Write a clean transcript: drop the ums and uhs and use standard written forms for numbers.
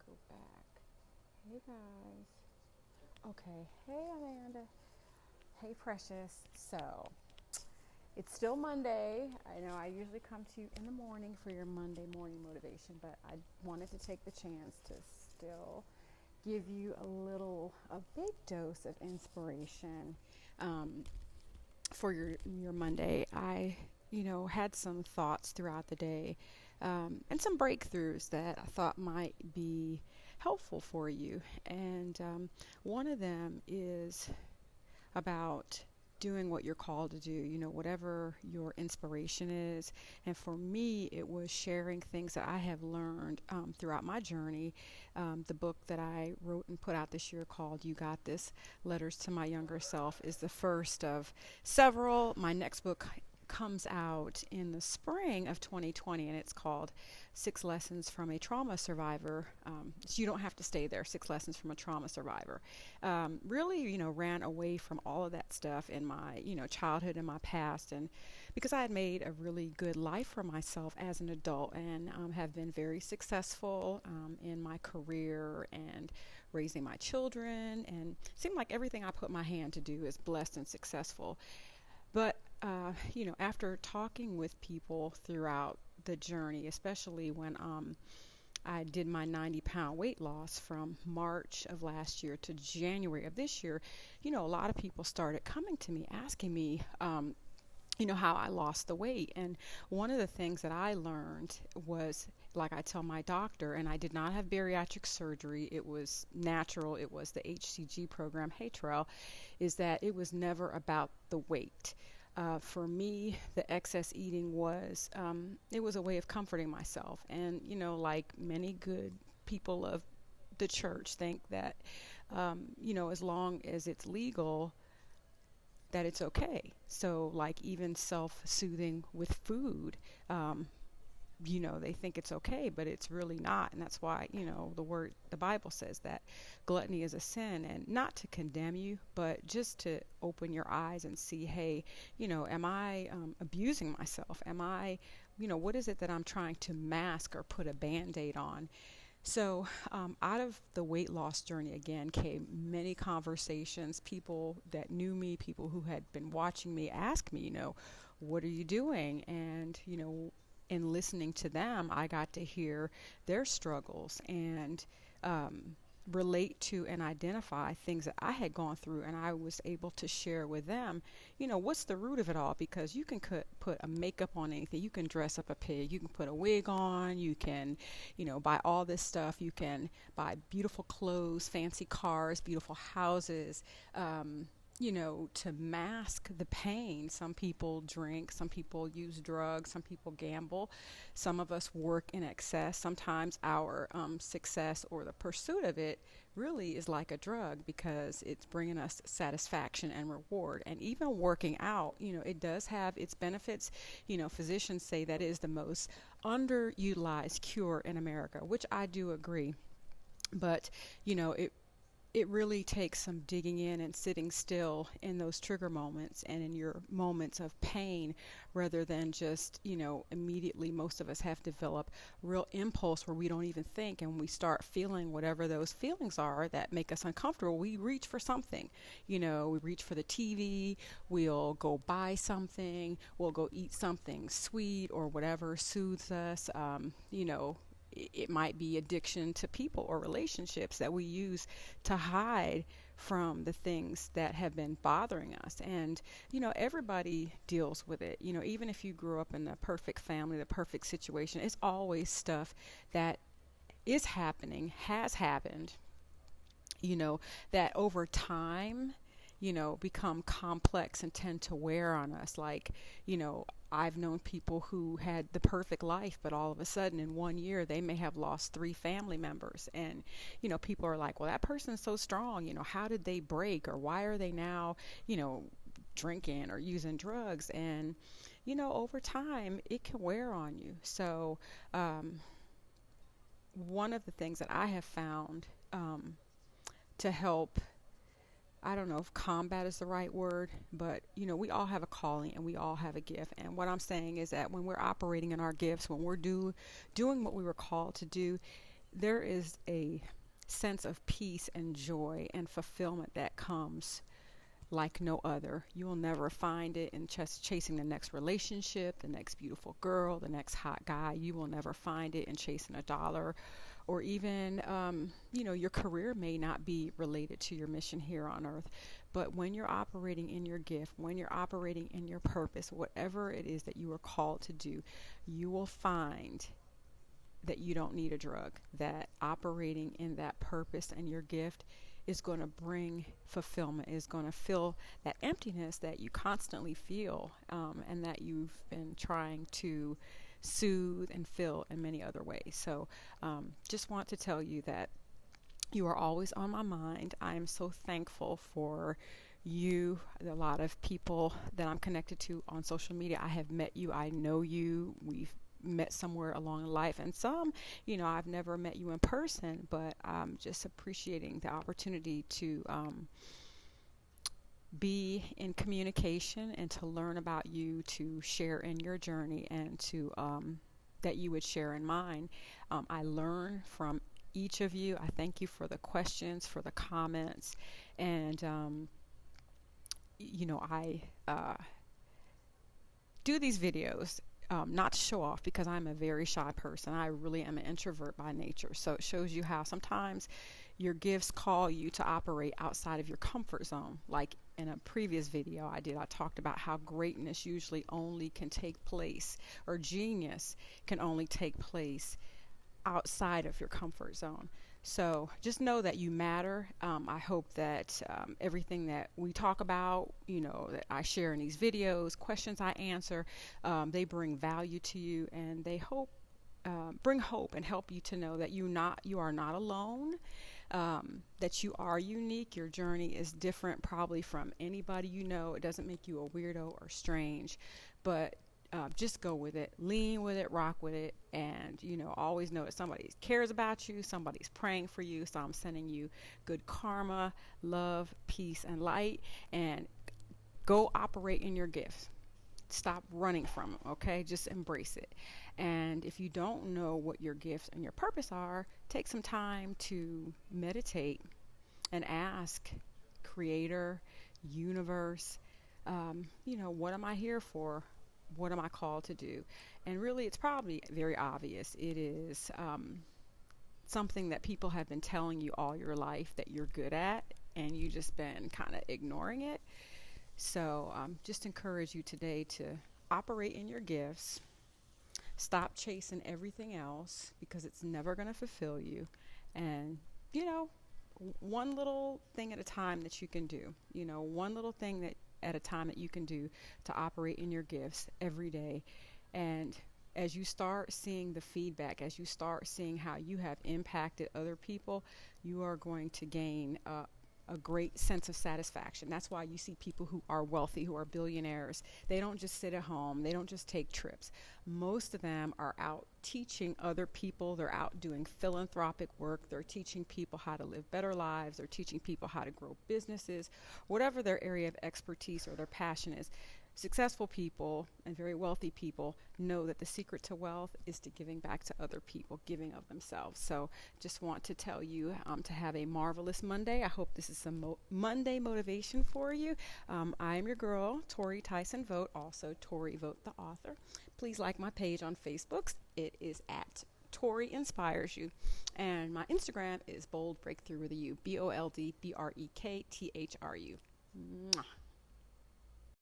Go back. Hey guys. Okay. Hey Amanda. Hey Precious. So it's still Monday. I know I usually come to you in the morning for your Monday morning motivation, but I wanted to take the chance to still give you a big dose of inspiration for your Monday. I had some thoughts throughout the day and some breakthroughs that I thought might be helpful for you. And one of them is about doing what you're called to do, whatever your inspiration is. And for me, it was sharing things that I have learned throughout my journey. The book that I wrote and put out this year called You Got This, Letters to My Younger Self, is the first of several. My next book comes out in the spring of 2020, and it's called Six Lessons from a Trauma Survivor. So you don't have to stay there. Six Lessons from a Trauma Survivor. Really, ran away from all of that stuff in my, childhood and my past, and because I had made a really good life for myself as an adult, and have been very successful in my career and raising my children, and it seemed like everything I put my hand to do is blessed and successful. But after talking with people throughout the journey, especially when I did my 90-pound weight loss from March of last year to January of this year, a lot of people started coming to me asking me, how I lost the weight. And one of the things that I learned was, like I tell my doctor, and I did not have bariatric surgery, it was natural, it was the HCG program, Hey Trail, is that it was never about the weight. For me, the excess eating was, it was a way of comforting myself. And, like many good people of the church think that, as long as it's legal, that it's okay. So, like, even self-soothing with food, they think it's okay, but it's really not. And that's why, the Bible says that gluttony is a sin, and not to condemn you, but just to open your eyes and see, hey, am I abusing myself? Am I, what is it that I'm trying to mask or put a band-aid on? So out of the weight loss journey again came many conversations, people that knew me, people who had been watching me ask me, what are you doing? And, in listening to them, I got to hear their struggles and relate to and identify things that I had gone through, and I was able to share with them, what's the root of it all, because you can put a makeup on anything, you can dress up a pig, you can put a wig on, you can, buy all this stuff, you can buy beautiful clothes, fancy cars, beautiful houses, to mask the pain. Some people drink, some people use drugs, some people gamble, some of us work in excess. Sometimes our success or the pursuit of it really is like a drug, because it's bringing us satisfaction and reward. And even working out, it does have its benefits. Physicians say that is the most underutilized cure in America, which I do agree. But, it really takes some digging in and sitting still in those trigger moments and in your moments of pain, rather than just, immediately. Most of us have developed real impulse where we don't even think, and we start feeling whatever those feelings are that make us uncomfortable. We reach for something, we reach for the TV, we'll go buy something, we'll go eat something sweet or whatever soothes us. It might be addiction to people or relationships that we use to hide from the things that have been bothering us. And, everybody deals with it. Even if you grew up in the perfect family, the perfect situation, it's always stuff that is happening, has happened, that over time, become complex and tend to wear on us. Like, I've known people who had the perfect life, but all of a sudden in one year they may have lost 3 family members. And, people are like, well, that person's so strong, how did they break, or why are they now, drinking or using drugs? And, over time it can wear on you. So, one of the things that I have found to help, I don't know if combat is the right word, but we all have a calling and we all have a gift. And what I'm saying is that when we're operating in our gifts, when we're doing what we were called to do, there is a sense of peace and joy and fulfillment that comes like no other. You will never find it in just chasing the next relationship, the next beautiful girl, the next hot guy. You will never find it in chasing a dollar, or even, your career may not be related to your mission here on earth. But when you're operating in your gift, when you're operating in your purpose, whatever it is that you are called to do, you will find that you don't need a drug, that operating in that purpose and your gift is going to bring fulfillment, is going to fill that emptiness that you constantly feel, and that you've been trying to soothe and fill in many other ways. So just want to tell you that you are always on my mind. I am so thankful for you, a lot of people that I'm connected to on social media. I have met you, I know you, we've met somewhere along life, and some, I've never met you in person, but I'm just appreciating the opportunity to be in communication and to learn about you, to share in your journey, and to that you would share in mine. I learn from each of you. I thank you for the questions, for the comments, and I do these videos not to show off, because I'm a very shy person. I really am an introvert by nature. So it shows you how sometimes your gifts call you to operate outside of your comfort zone. Like in a previous video I talked about how greatness usually only can take place, or genius can only take place outside of your comfort zone. So just know that you matter. I hope that everything that we talk about, that I share in these videos, questions I answer, they bring value to you, and they bring hope and help you to know that you are not alone, that you are unique. Your journey is different probably from anybody you know. It doesn't make you a weirdo or strange, but just go with it, lean with it, rock with it, and always know that somebody cares about you, somebody's praying for you. So I'm sending you good karma, love, peace, and light, and go operate in your gifts. Stop running from them, okay? Just embrace it. And if you don't know what your gifts and your purpose are, take some time to meditate and ask Creator, Universe, what am I here for? What am I called to do? And really, it's probably very obvious. It is something that people have been telling you all your life that you're good at, and you just been kind of ignoring it. So just encourage you today to operate in your gifts. Stop chasing everything else, because it's never going to fulfill you. And, one little thing at a time that you can do, one little thing that at a time that you can do to operate in your gifts every day. And as you start seeing the feedback, as you start seeing how you have impacted other people, you are going to gain a great sense of satisfaction. That's why you see people who are wealthy, who are billionaires. They don't just sit at home. They don't just take trips. Most of them are out teaching other people. They're out doing philanthropic work. They're teaching people how to live better lives. They're teaching people how to grow businesses, whatever their area of expertise or their passion is. Successful people and very wealthy people know that the secret to wealth is to giving back to other people, giving of themselves. So just want to tell you to have a marvelous Monday. I hope this is some Monday motivation for you. I am your girl, Tori Tyson Vogt, also Tori Vogt, the author. Please like my page on Facebook. It is at Tori Inspires You. And my Instagram is Bold Breakthru with a U, BoldBreakthru. Mwah.